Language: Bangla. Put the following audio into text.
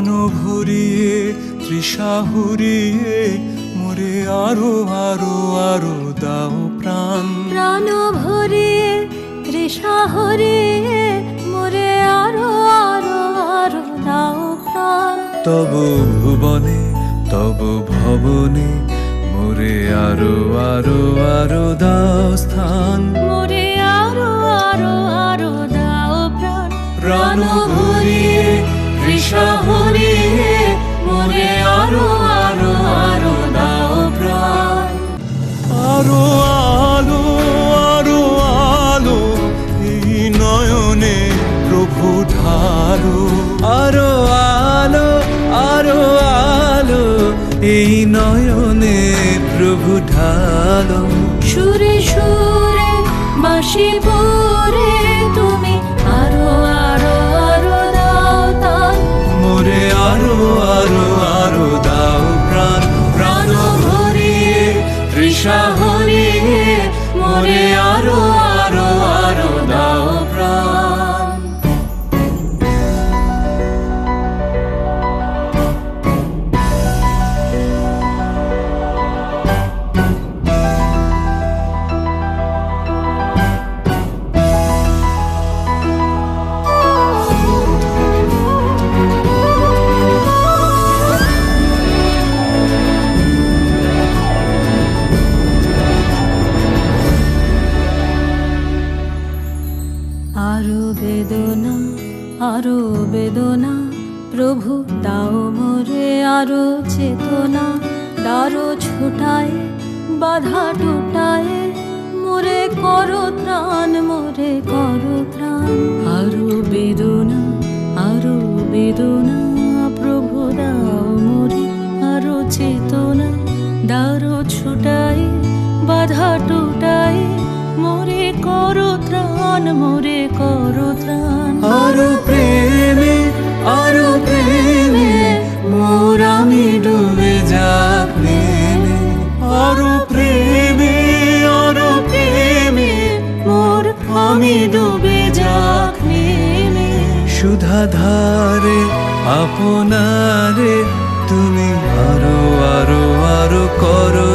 প্রাণ ভরিয়ে তৃষা হরিয়ে মোরে আরো আরো আরো দাও প্রাণ। প্রাণ ভরিয়ে তৃষা হরিয়ে মোরে আরো আরো আরো দাও প্রাণ। তব ভুবনে তব ভবনে মোরে আরো আরো আরো দাও স্থান। মোরে আরো আরো আরো দাও প্রাণ। প্রাণ ভরিয়ে তৃষা হরিয়ে মোরে আরো আরো আরো দাও প্রাণ। আরো আলো আরো আলো এই নয়নে প্রভু ঢালো। আরো আলো আরো আলো এই নয়নে প্রভু ঢালো। সুরে সুরে বাঁশি পরে তুমি আরো আরো আরো দাও তান। মোরে আরো আরো আরো দাও প্রাণ। প্রাণ ভরিয়ে তৃষা হরিয়ে মোরে আরো আরো আরো দাও প্রাণ। আরো বেদনা আরো বেদনা প্রভু দাও মোরে আরো চেতনা। দারো ছোটায় বাধা টুটায় মোরে করো ত্রাণ মোরে করো ত্রাণ। আরো বেদনা প্রভু দাও মোরে আরো চেতনা। দারো ছোটায় বাধা টুটায় মোরে করো ত্রাণ মোরে করো ত্রাণ। আরো প্রেমে মোর আমি ডুবে যাক নেমে। আরো প্রেমে মোর আমি ডুবে যাক নেমে। সুধাধারে আপনারে তুমি আরো আরো আরো করো